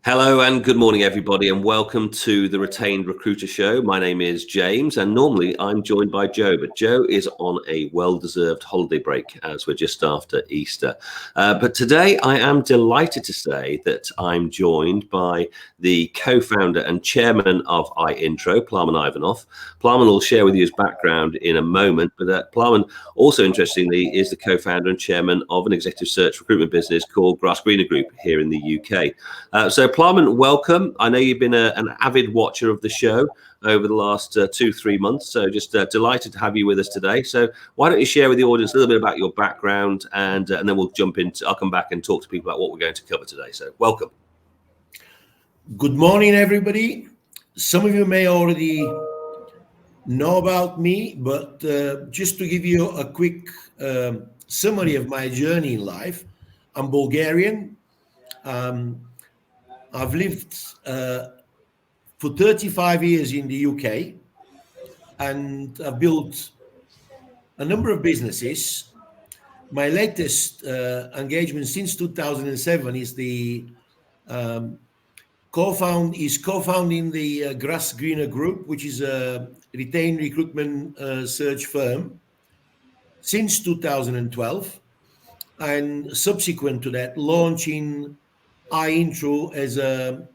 Hello and good morning, everybody, and welcome to the Retained Recruiter Show. My name is James, and normally I'm joined by Joe, but Joe is on a well-deserved holiday break as we're just after Easter. But today I am delighted to say that I'm joined by the co-founder and chairman of iIntro, Plamen Ivanov. Plamen will share with you his background in a moment, but Plamen also, interestingly, is the co-founder and chairman of an executive search recruitment business called Grass Greener Group here in the UK. So Plamen, welcome. I know you've been an avid watcher of the show over the last 2-3 months, so just delighted to have you with us today. So why don't you share with the audience a little bit about your background, and then we'll jump into, I'll come back and talk to people about what we're going to cover today. So welcome. Good morning, everybody. Some of you may already know about me, but just to give you a quick summary of my journey in life, I'm Bulgarian. I've lived for 35 years in the UK, and I've built a number of businesses. My latest engagement since 2007 is the co-founding the Grass Greener Group, which is a retained recruitment search firm since 2012, and subsequent to that, launching iIntro as a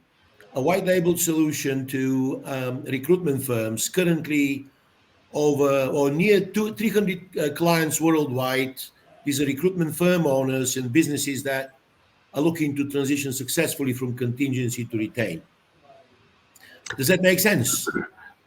white label solution to recruitment firms, currently over or near 300 clients worldwide. These are recruitment firm owners and businesses that are looking to transition successfully from contingency to retain. Does that make sense?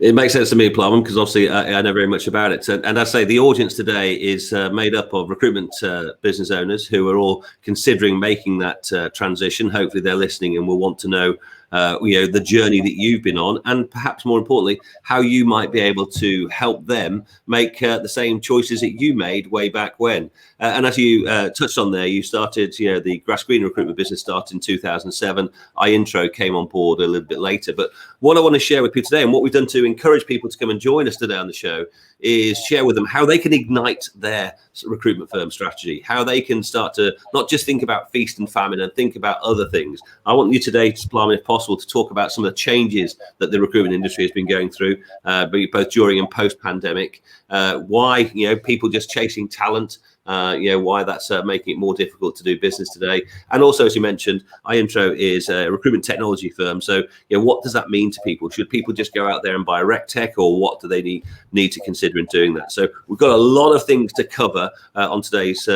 It makes sense to me, Plamen, because obviously I know very much about it. And I say the audience today is made up of recruitment business owners who are all considering making that transition. Hopefully they're listening and will want to know the journey that you've been on, and perhaps more importantly, how you might be able to help them make the same choices that you made way back when. And as you touched on there, you started, the Grass Greener recruitment business started in 2007. iIntro came on board a little bit later. But what I want to share with people today, and what we've done to encourage people to come and join us today on the show, is share with them how they can ignite their recruitment firm strategy, how they can start to not just think about feast and famine and think about other things. I want you today, Plamen, if possible, to talk about some of the changes that the recruitment industry has been going through, both during and post-pandemic, why people just chasing talent, why that's making it more difficult to do business today. And also, as you mentioned, iIntro is a recruitment technology firm. So, what does that mean to people? Should people just go out there and buy rec tech, or what do they need to consider in doing that? So we've got a lot of things to cover on today's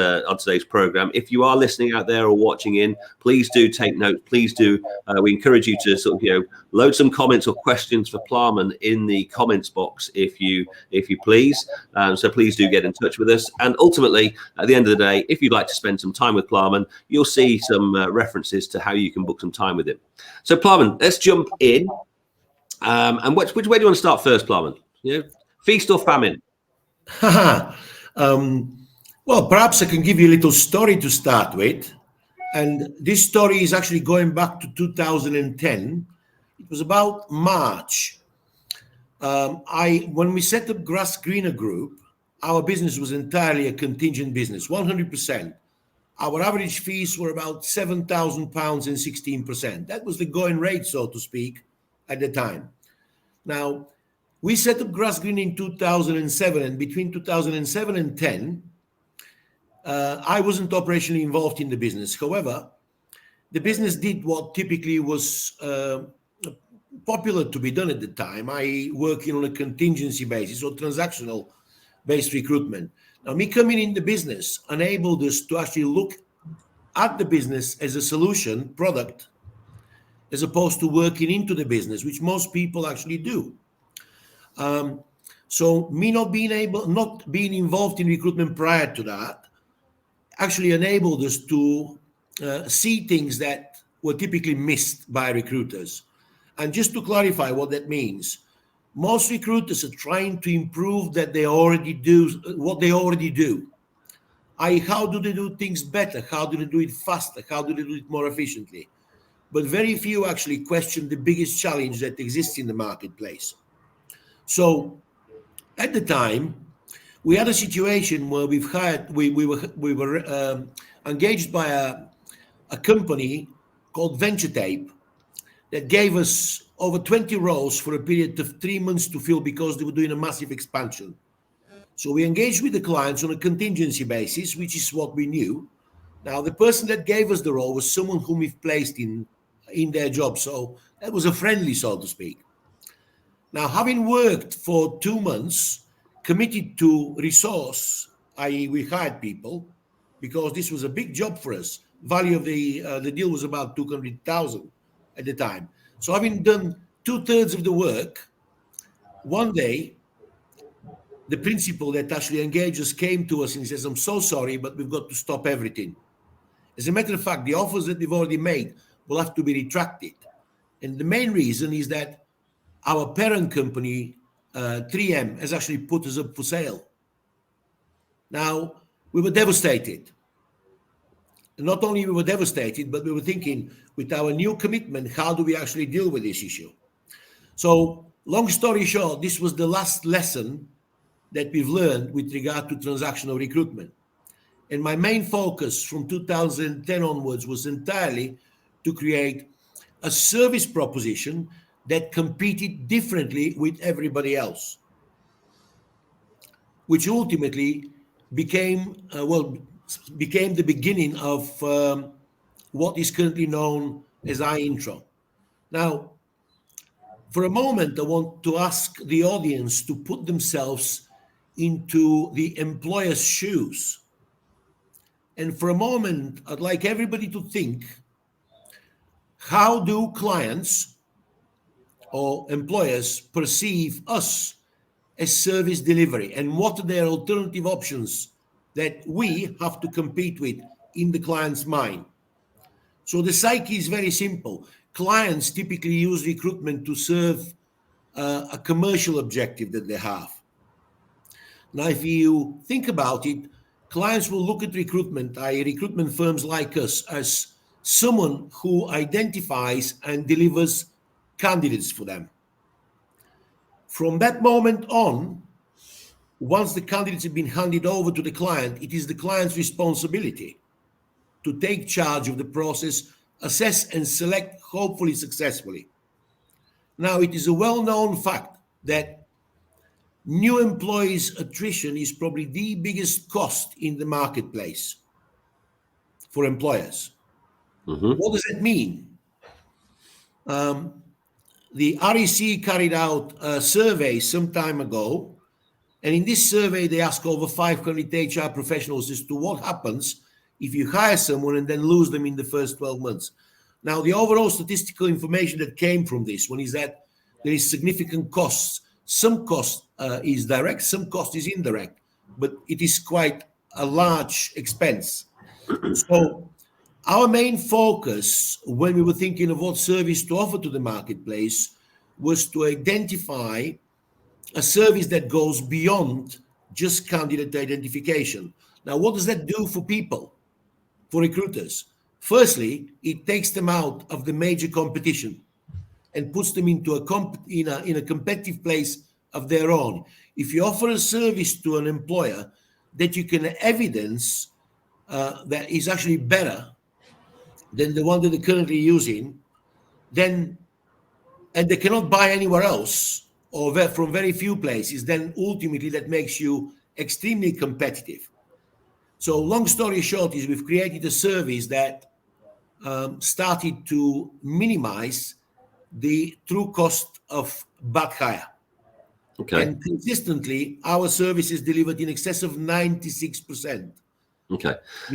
program. If you are listening out there or watching in, please do take note. Please do. We encourage you to sort of load some comments or questions for Plamen in the comments box if you please. So please do get in touch with us. And ultimately, at the end of the day, if you'd like to spend some time with Plamen, you'll see some references to how you can book some time with him. So Plamen, let's jump in. And which way do you want to start first, Plamen? Feast or famine? Well, perhaps I can give you a little story to start with. And this story is actually going back to 2010. It was about March. When we set up Grass Greener Group, our business was entirely a contingent business, 100%. Our average fees were about £7,000 and 16%. That was the going rate, so to speak, at the time. Now, we set up Grass Green in 2007, and between 2007 and 10, I wasn't operationally involved in the business. However, the business did what typically was popular to be done at the time, i.e. working on a contingency basis or transactional-based recruitment. Now, me coming in the business enabled us to actually look at the business as a solution product, as opposed to working into the business, which most people actually do. So me not being involved in recruitment prior to that actually enabled us to see things that were typically missed by recruiters. And just to clarify what that means, most recruiters are trying to improve what they already do. I.e., how do they do things better? How do they do it faster? How do they do it more efficiently? But very few actually question the biggest challenge that exists in the marketplace. So at the time, we had a situation where we were engaged by a company called VentureTape, that gave us over 20 roles for a period of 3 months to fill because they were doing a massive expansion. So we engaged with the clients on a contingency basis, which is what we knew. Now, the person that gave us the role was someone whom we've placed in their job. So that was a friendly, so to speak. Now, having worked for 2 months, committed to resource, i.e. we hired people, because this was a big job for us. Value of the deal was about 200,000 at the time. So having done 2/3 of the work, one day, the principal that actually engaged us came to us and he says, I'm so sorry, but we've got to stop everything. As a matter of fact, the offers that we've already made will have to be retracted. And the main reason is that our parent company, 3M, has actually put us up for sale. Now, we were devastated. And not only we were devastated, but we were thinking, with our new commitment, how do we actually deal with this issue? So, long story short, this was the last lesson that we've learned with regard to transactional recruitment. And my main focus from 2010 onwards was entirely to create a service proposition that competed differently with everybody else, which ultimately became the beginning of what is currently known as iIntro. Now, for a moment, I want to ask the audience to put themselves into the employer's shoes. And for a moment, I'd like everybody to think, how do clients or employers perceive us as service delivery? And what are their alternative options that we have to compete with in the client's mind? So the psyche is very simple. Clients typically use recruitment to serve a commercial objective that they have. Now, if you think about it, clients will look at recruitment, i.e. recruitment firms like us, as someone who identifies and delivers candidates for them. From that moment on, once the candidates have been handed over to the client, it is the client's responsibility to take charge of the process, assess and select, hopefully successfully. Now, it is a well-known fact that new employees' attrition is probably the biggest cost in the marketplace for employers. Mm-hmm. What does that mean? The REC carried out a survey some time ago, and in this survey, they asked over 500 HR professionals as to what happens if you hire someone and then lose them in the first 12 months. Now, the overall statistical information that came from this one is that there is significant costs. Some cost is direct, some cost is indirect, but it is quite a large expense. So our main focus when we were thinking of what service to offer to the marketplace was to identify a service that goes beyond just candidate identification. Now, what does that do for people, for recruiters? Firstly, it takes them out of the major competition and puts them into in a competitive place of their own. If you offer a service to an employer that you can evidence that is actually better than the one that they're currently using, then, and they cannot buy anywhere else or from very few places, then ultimately that makes you extremely competitive. So long story short is we've created a service that started to minimize the true cost of back hire. Okay. And consistently, our service is delivered in excess of 96%. Okay.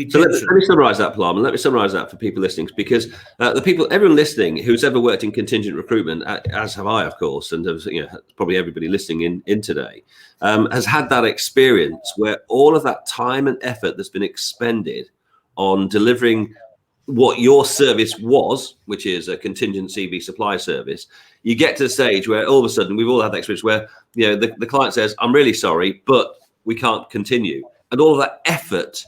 So let me summarize that, Palam, and let me summarize that for people listening, because everyone listening who's ever worked in contingent recruitment, as have I, of course, and probably everybody listening in today, has had that experience where all of that time and effort that's been expended on delivering what your service was, which is a contingent CV supply service, you get to the stage where all of a sudden, we've all had that experience where the client says, I'm really sorry, but we can't continue. And all of that effort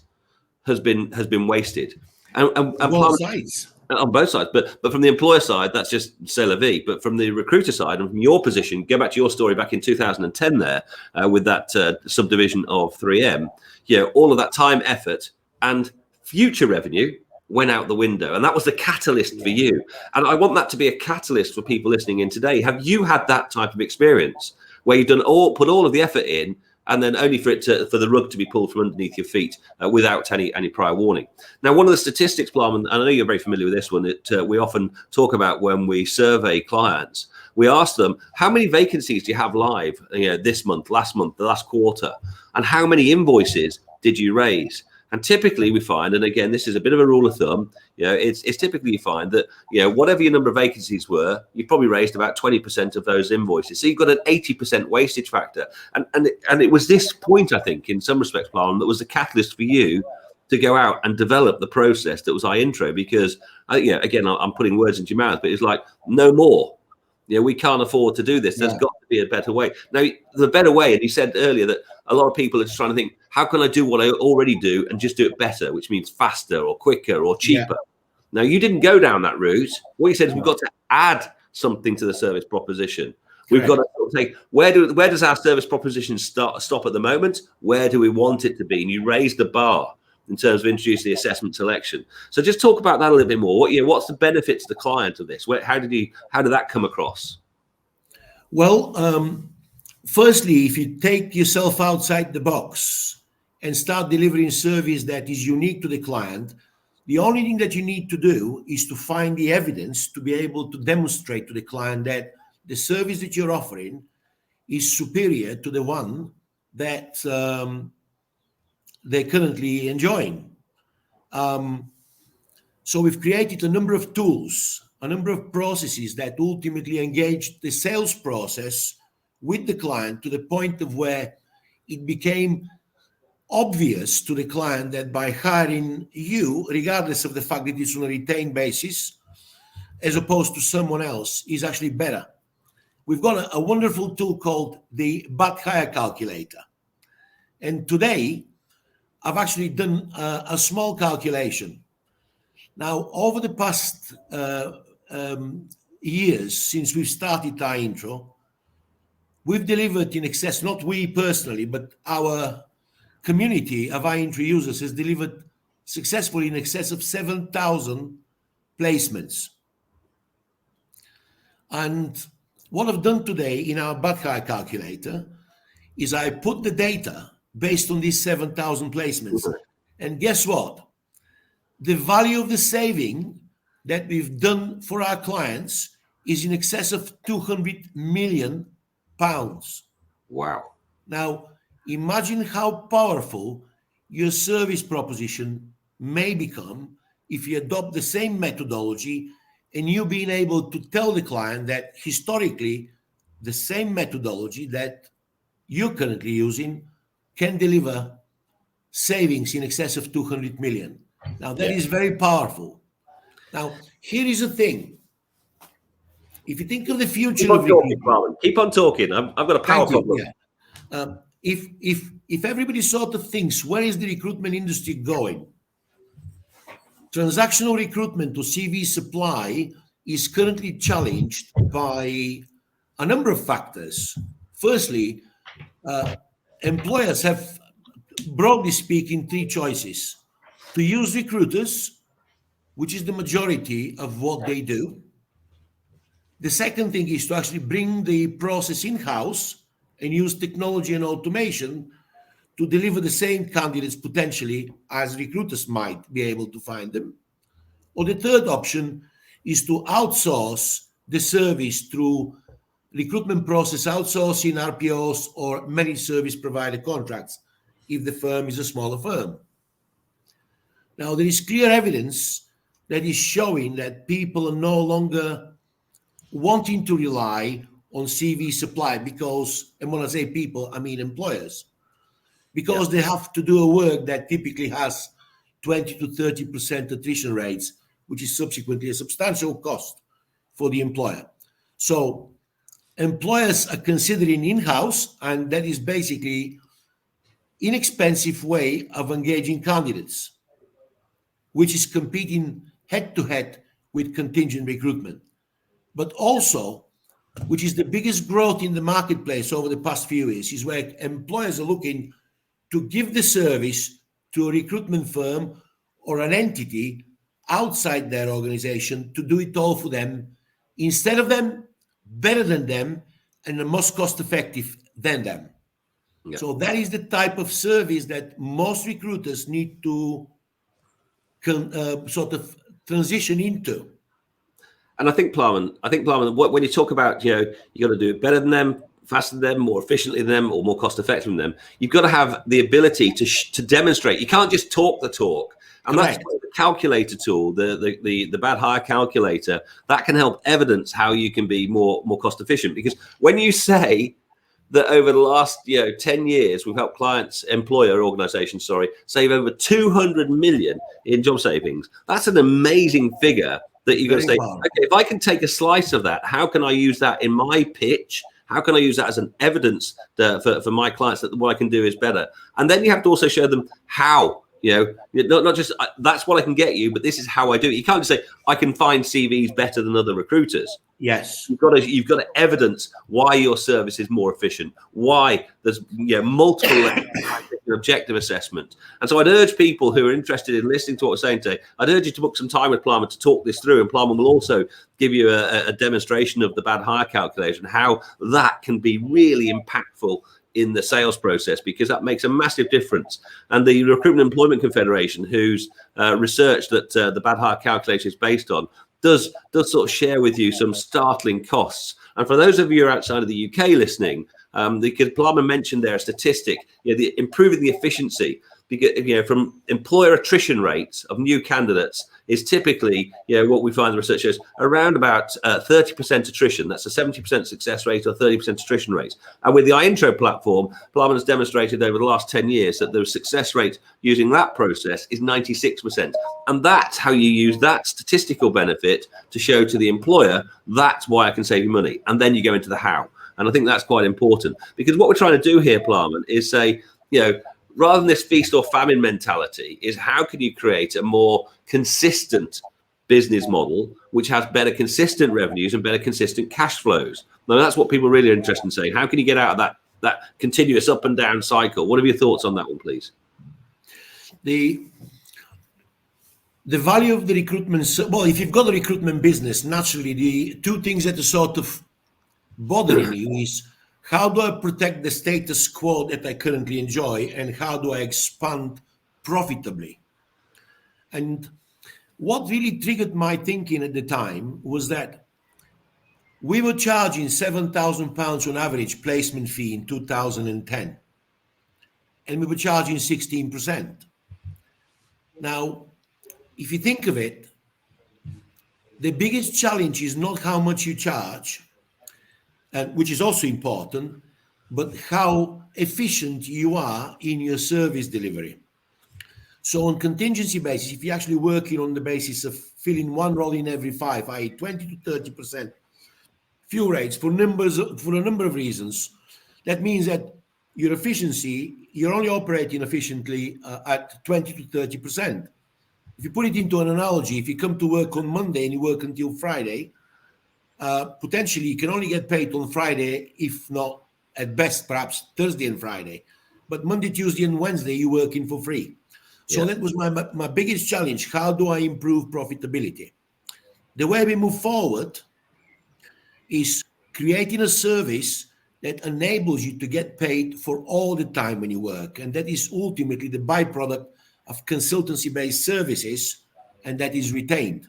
has been wasted. And on both sides. On both sides. But from the employer side, that's just c'est la vie. But from the recruiter side, and from your position, go back to your story back in 2010 there with that subdivision of 3M, all of that time, effort, and future revenue, went out the window, and that was the catalyst for you. And I want that to be a catalyst for people listening in today. Have you had that type of experience where you've put all of the effort in, and then only for the rug to be pulled from underneath your feet without any prior warning? Now, one of the statistics, Blam, and I know you're very familiar with this one, that we often talk about when we survey clients. We ask them, how many vacancies do you have live this month, last month, the last quarter, and how many invoices did you raise? And typically we find, and again, this is a bit of a rule of thumb, it's typically you find that, whatever your number of vacancies were, you probably raised about 20% of those invoices. So you've got an 80% wastage factor. And it was this point, I think, in some respects, Plan, that was the catalyst for you to go out and develop the process that was iIntro, because, again, I'm putting words into your mouth, but it's like, no more. We can't afford to do this. There's got to be a better way. Now, the better way, and you said earlier that a lot of people are just trying to think, how can I do what I already do and just do it better, which means faster or quicker or cheaper? Now, you didn't go down that route. What you said is we've got to add something to the service proposition. We've got to sort of say, where does our service proposition stop at the moment? Where do we want it to be? And you raise the bar in terms of introducing the assessment selection. So just talk about that a little bit more. What's the benefit to the client of this? How did that come across? Well, firstly, if you take yourself outside the box and start delivering service that is unique to the client, the only thing that you need to do is to find the evidence to be able to demonstrate to the client that the service that you're offering is superior to the one that they're currently enjoying. So we've created a number of tools, a number of processes that ultimately engage the sales process with the client to the point of where it became obvious to the client that by hiring you, regardless of the fact that it's on a retained basis, as opposed to someone else, is actually better. We've got a wonderful tool called the Buckhair Calculator. And today, I've actually done a small calculation. Now, over the past years, since we've started iIntro, we've delivered in excess, not we personally, but our community of iIntro users has delivered successfully in excess of 7,000 placements. And what I've done today in our Buckhair Calculator is I put the data based on these 7,000 placements. And guess what? The value of the saving that we've done for our clients is in excess of £200 million. Wow. Now, imagine how powerful your service proposition may become if you adopt the same methodology and you being able to tell the client that historically the same methodology that you're currently using can deliver savings in excess of 200 million. Now, that is very powerful. Now, here is the thing. If you think of the future of recruitment, keep on talking. I've got a power problem. If everybody sort of thinks, where is the recruitment industry going? Transactional recruitment to CV supply is currently challenged by a number of factors. Firstly, employers have, broadly speaking, three choices: to use recruiters, which is the majority of what they do. The second thing is to actually bring the process in-house and use technology and automation to deliver the same candidates potentially as recruiters might be able to find them. Or the third option is to outsource the service through recruitment process outsourcing, RPOs, or managed service provider contracts, if the firm is a smaller firm. Now, there is clear evidence that is showing that people are no longer wanting to rely on CV supply because, and when I say people, I mean employers, because they have to do a work that typically has 20 to 30% attrition rates, which is subsequently a substantial cost for the employer. So employers are considering in-house, and that is basically inexpensive way of engaging candidates, which is competing head-to-head with contingent recruitment. But also, which is the biggest growth in the marketplace over the past few years, is where employers are looking to give the service to a recruitment firm or an entity outside their organization to do it all for them, instead of them, better than them, and the most cost effective than them. Yeah. So that is the type of service that most recruiters need to sort of transition into. And I think Plowman, when you talk about, you got to do it better than them, faster than them, more efficiently than them, or more cost effective than them, you've got to have the ability to demonstrate. You can't just talk the talk. And Correct. That's why the calculator tool, the bad hire calculator, that can help evidence how you can be more cost efficient. Because when you say that over the last 10 years, we've helped employer organizations, save over 200 million in job savings, that's an amazing figure that you've got to say, okay, if I can take a slice of that, how can I use that in my pitch? How can I use that as an evidence for my clients that what I can do is better? And then you have to also show them how, not just that's what I can get you, but this is how I do it. You can't just say, I can find CVs better than other recruiters. Yes. You've got to evidence why your service is more efficient, why there's multiple objective assessment. And so I'd urge people who are interested in listening to what we're saying today, I'd urge you to book some time with Plowman to talk this through, and Plowman will also give you a demonstration of the bad hire calculation, how that can be really impactful in the sales process, because that makes a massive difference. And the Recruitment Employment Confederation, whose research that the bad hire calculation is based on, does sort of share with you some startling costs. And for those of you outside of the UK listening, Plowman mentioned there a statistic, improving the efficiency, because from employer attrition rates of new candidates is typically, what we find the research shows around about 30% attrition. That's a 70% success rate or 30% attrition rate. And with the iIntro platform, Plowman has demonstrated over the last 10 years that the success rate using that process is 96%. And that's how you use that statistical benefit to show to the employer, that's why I can save you money. And then you go into the how. And I think that's quite important, because what we're trying to do here, Plowman, is say, rather than this feast or famine mentality, is how can you create a more consistent business model which has better consistent revenues and better consistent cash flows? Now, that's what people really are interested in saying. How can you get out of that continuous up and down cycle? What are your thoughts on that one, please? The value of the recruitment, well, if you've got a recruitment business, naturally the two things that are sort of bothering you is, how do I protect the status quo that I currently enjoy, and how do I expand profitably? And what really triggered my thinking at the time was that we were charging £7,000 on average placement fee in 2010, and we were charging 16%. Now, if you think of it, the biggest challenge is not how much you charge, which is also important, but how efficient you are in your service delivery. So on contingency basis, if you're actually working on the basis of filling one role in every 5, i.e. 20 to 30% fill rates for a number of reasons, that means that your efficiency, you're only operating efficiently at 20 to 30%. If you put it into an analogy, if you come to work on Monday and you work until Friday, potentially you can only get paid on Friday, if not at best perhaps Thursday and Friday, but Monday, Tuesday and Wednesday you're working for free. So that was my biggest challenge. How do I improve profitability? The way we move forward is creating a service that enables you to get paid for all the time when you work, and that is ultimately the byproduct of consultancy-based services, and that is retained.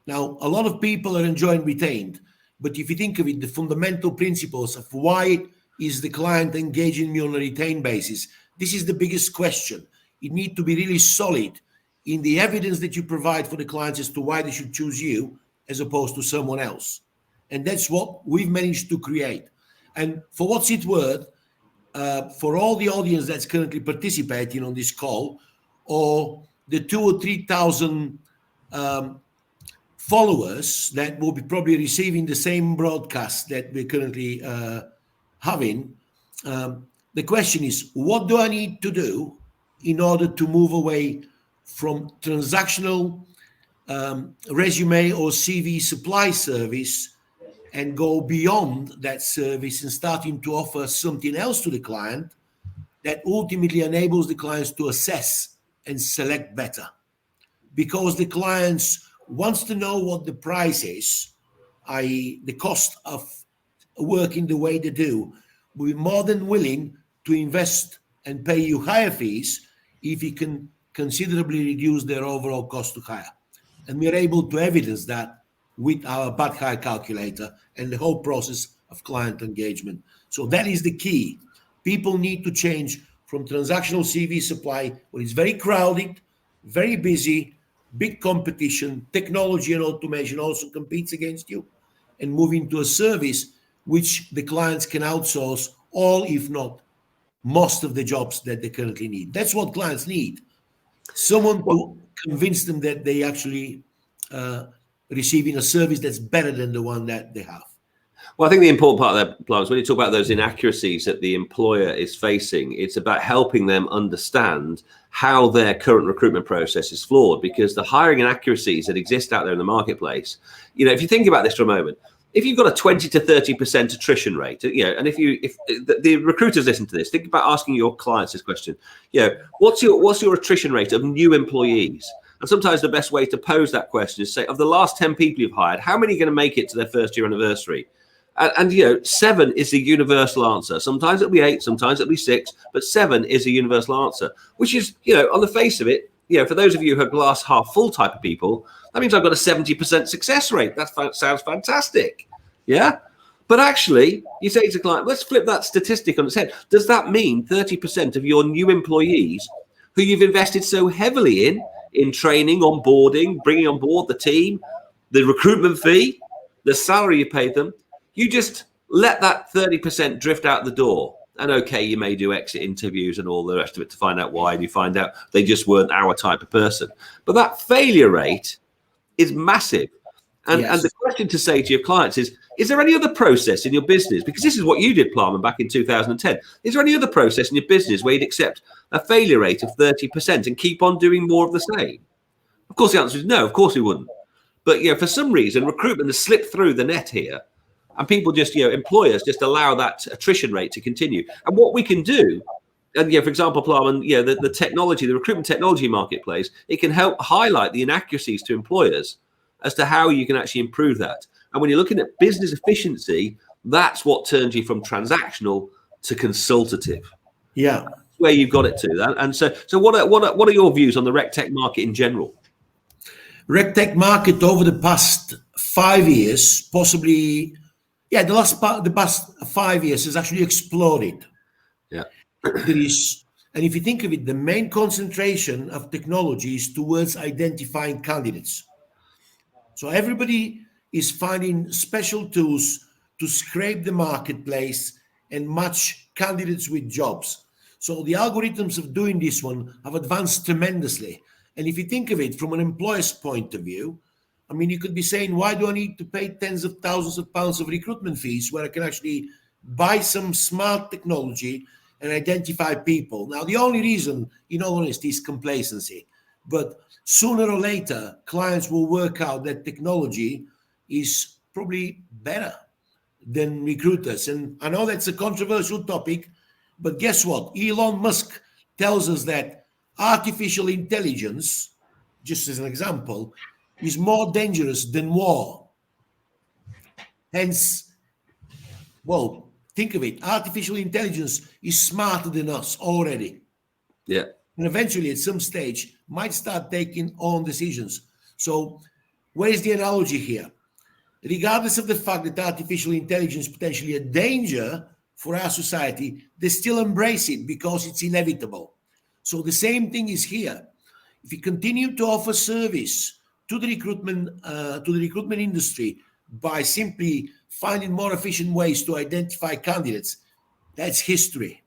Now, a lot of people are enjoying retained, but if you think of it, the fundamental principles of why is the client engaging me on a retained basis, this is the biggest question. You need to be really solid in the evidence that you provide for the clients as to why they should choose you as opposed to someone else. And that's what we've managed to create. And for what's it worth, for all the audience that's currently participating on this call, or the 2,000 or 3,000 followers that will be probably receiving the same broadcast that we're currently having, the question is, what do I need to do in order to move away from transactional resume or CV supply service and go beyond that service and starting to offer something else to the client that ultimately enables the clients to assess and select better? because the clients wants to know what the price is, i.e. the cost of working the way they do. We're more than willing to invest and pay you higher fees if you can considerably reduce their overall cost to hire. And we're able to evidence that with our Buckhair Calculator and the whole process of client engagement. So that is the key. People need to change from transactional CV supply, where it's very crowded, very busy, big competition, technology and automation also competes against you, and move into a service which the clients can outsource all, if not most of the jobs that they currently need. That's what clients need. Someone to convince them that they actually receiving a service that's better than the one that they have. Well, I think the important part of that, Plums, when you talk about those inaccuracies that the employer is facing, it's about helping them understand how their current recruitment process is flawed, because the hiring inaccuracies that exist out there in the marketplace, if you think about this for a moment, if you've got a 20 to 30% attrition rate, and if the recruiters listen to this, think about asking your clients this question, what's your attrition rate of new employees? And sometimes the best way to pose that question is say, of the last 10 people you've hired, how many are going to make it to their first year anniversary? And 7 is the universal answer. Sometimes it'll be 8, sometimes it'll be 6, but 7 is a universal answer, which is, on the face of it, for those of you who are glass half full type of people, that means I've got a 70% success rate. That sounds fantastic. Yeah. But actually, you say to the client, let's flip that statistic on its head. Does that mean 30% of your new employees who you've invested so heavily in training, onboarding, bringing on board the team, the recruitment fee, the salary you paid them, you just let that 30% drift out the door? And okay, you may do exit interviews and all the rest of it to find out why, and you find out they just weren't our type of person. But that failure rate is massive. And, yes. And the question to say to your clients is there any other process in your business? Because this is what you did, Plum, back in 2010. Is there any other process in your business where you'd accept a failure rate of 30% and keep on doing more of the same? Of course, the answer is no, of course we wouldn't. But, for some reason, recruitment has slipped through the net here. And people just, employers just allow that attrition rate to continue. And what we can do, and for example, Plum, and the technology, the recruitment technology marketplace, it can help highlight the inaccuracies to employers as to how you can actually improve that. And when you're looking at business efficiency, that's what turns you from transactional to consultative. Yeah, that's where you've got it to. And so what are your views on the rec tech market in general? Rec tech market over the past 5 years, possibly. Yeah, the past 5 years has actually exploded. Yeah. And if you think of it, the main concentration of technology is towards identifying candidates. So everybody is finding special tools to scrape the marketplace and match candidates with jobs. So the algorithms of doing this one have advanced tremendously. And if you think of it from an employer's point of view, you could be saying, why do I need to pay tens of thousands of pounds of recruitment fees where I can actually buy some smart technology and identify people? Now, the only reason, in all honesty, is complacency. But sooner or later, clients will work out that technology is probably better than recruiters. And I know that's a controversial topic, but guess what? Elon Musk tells us that artificial intelligence, just as an example, is more dangerous than war. Hence, well, think of it. Artificial intelligence is smarter than us already. Yeah. And eventually, at some stage, might start taking own decisions. So where is the analogy here? Regardless of the fact that artificial intelligence is potentially a danger for our society, they still embrace it because it's inevitable. So the same thing is here. If you continue to offer service to the recruitment industry by simply finding more efficient ways to identify candidates, that's history.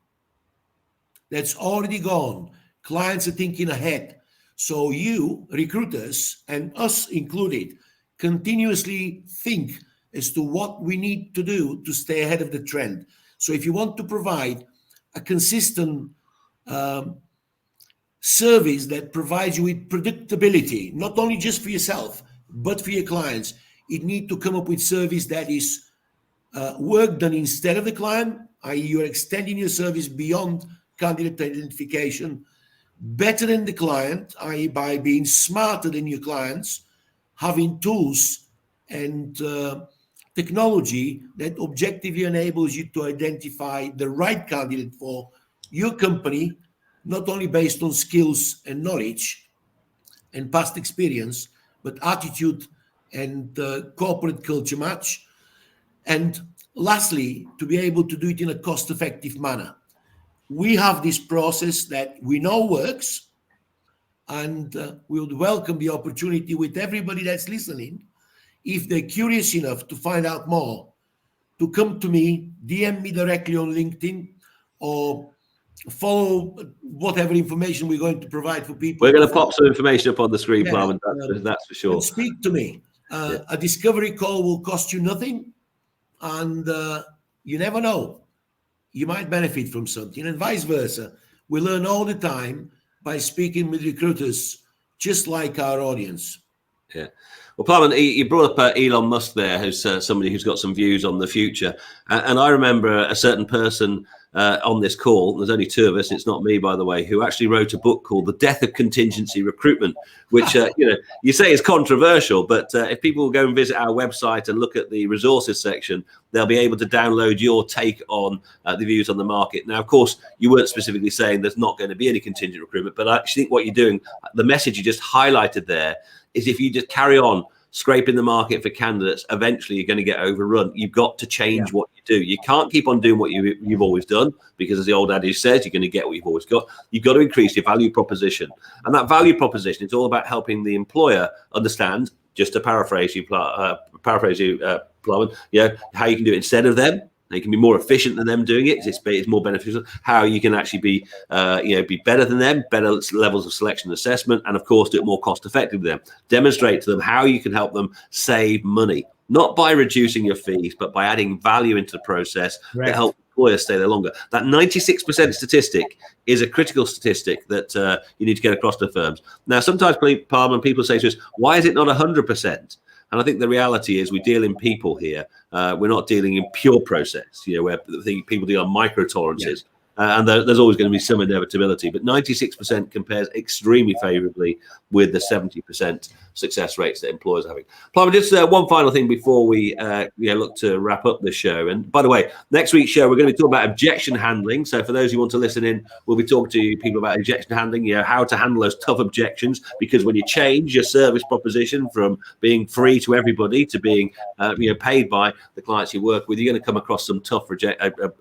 That's already gone. Clients are thinking ahead. So you, recruiters, and us included, continuously think as to what we need to do to stay ahead of the trend. So if you want to provide a consistent service that provides you with predictability, not only just for yourself, but for your clients, it needs to come up with service that is work done instead of the client, i.e. you're extending your service beyond candidate identification, better than the client, i.e. by being smarter than your clients, having tools and technology that objectively enables you to identify the right candidate for your company, not only based on skills and knowledge and past experience, but attitude and corporate culture match. And lastly, to be able to do it in a cost-effective manner. We have this process that we know works, and we would welcome the opportunity with everybody that's listening, if they're curious enough to find out more, to come to me, DM me directly on LinkedIn, or follow whatever information we're going to provide for people. We're going to pop some information up on the screen, Yeah, Plum, that's for sure. And speak to me. A discovery call will cost you nothing, and you never know. You might benefit from something, and vice versa. We learn all the time by speaking with recruiters, just like our audience. Yeah. Well, Plum, you brought up Elon Musk there, who's somebody who's got some views on the future. And I remember a certain person on this call, there's only two of us, it's not me, by the way, who actually wrote a book called The Death of Contingency Recruitment, which, you say is controversial, but if people will go and visit our website and look at the resources section, they'll be able to download your take on the views on the market. Now, of course, you weren't specifically saying there's not going to be any contingent recruitment, but I actually think what you're doing, the message you just highlighted there, is if you just carry on scraping the market for candidates, eventually you're going to get overrun. You've got to change what you do. You can't keep on doing what you've always done, because as the old adage says, you're going to get what you've always got. You've got to increase your value proposition. And that value proposition, it's all about helping the employer understand, just to paraphrase you, Plum, how you can do it instead of them. You can be more efficient than them doing it. It's more beneficial. How you can actually be better than them, better levels of selection and assessment, and of course do it more cost effectively than them. Demonstrate to them how you can help them save money, not by reducing your fees, but by adding value into the process that helps employers stay there longer. That 96% statistic is a critical statistic that you need to get across to firms. Now, sometimes, Palmer, people say to us, "Why is it not 100%?" And I think the reality is we deal in people here. We're not dealing in pure process, where people deal on micro tolerances. And there's always going to be some inevitability. But 96% compares extremely favorably with the 70% success rates that employers are having. Plum, just one final thing before we look to wrap up the show. And by the way, next week's show, we're going to be talking about objection handling. So for those who want to listen in, we'll be talking to people about objection handling, how to handle those tough objections. Because when you change your service proposition from being free to everybody to being paid by the clients you work with, you're going to come across some tough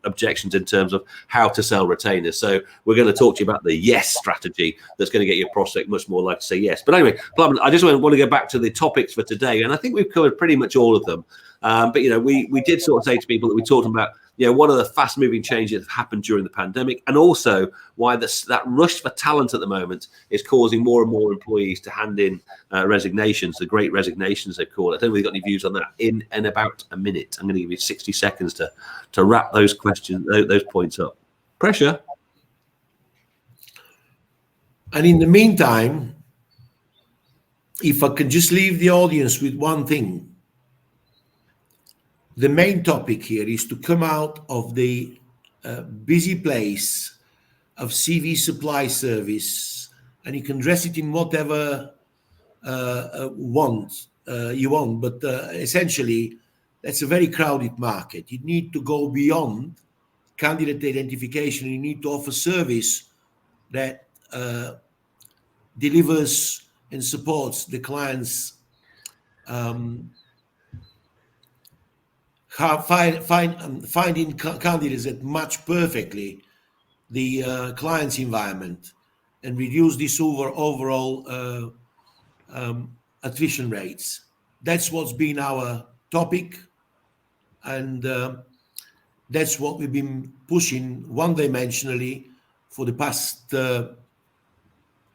objections in terms of how to sell retainers. So we're going to talk to you about the yes strategy that's going to get your prospect much more likely to say yes. But anyway, Plum, I just want to go back to the topics for today, and I think we've covered pretty much all of them. But we did sort of say to people that we talked about one of the fast moving changes that happened during the pandemic, and also why that rush for talent at the moment is causing more and more employees to hand in resignations, the great resignations they call it. I don't know if you've got any views on that in about a minute. I'm going to give you 60 seconds to wrap those points up. Pressure. And in the meantime, if I can just leave the audience with one thing, the main topic here is to come out of the busy place of CV supply service, and you can dress it in whatever you want, but essentially that's a very crowded market. You need to go beyond candidate identification. You need to offer service that delivers and supports the clients finding candidates that match perfectly the client's environment and reduce this overall attrition rates. That's what's been our topic, and that's what we've been pushing one-dimensionally for the past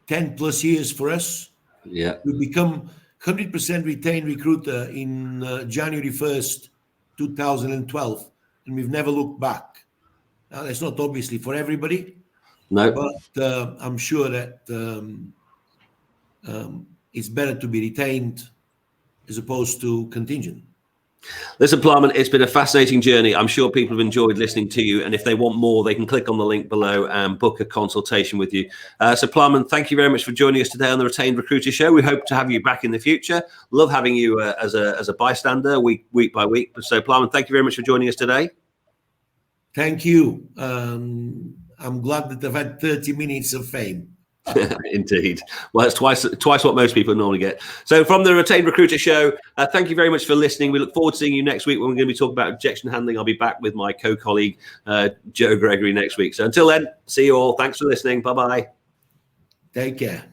10 plus years for us. Yeah, we become 100% retained recruiter in January 1st, 2012, and we've never looked back. Now, that's not obviously for everybody, no, but I'm sure that it's better to be retained as opposed to contingent. Listen, Plowman, it's been a fascinating journey. I'm sure people have enjoyed listening to you. And if they want more, they can click on the link below and book a consultation with you. So, Plowman, thank you very much for joining us today on the Retained Recruiter Show. We hope to have you back in the future. Love having you as a bystander week by week. So, Plowman, thank you very much for joining us today. Thank you. I'm glad that I've had 30 minutes of fame. Indeed. Well, it's twice what most people normally get. So from the Retained Recruiter Show, thank you very much for listening. We look forward to seeing you next week when we're going to be talking about objection handling. I'll be back with my co-colleague, Joe Gregory, next week. So until then, see you all. Thanks for listening. Bye-bye. Take care.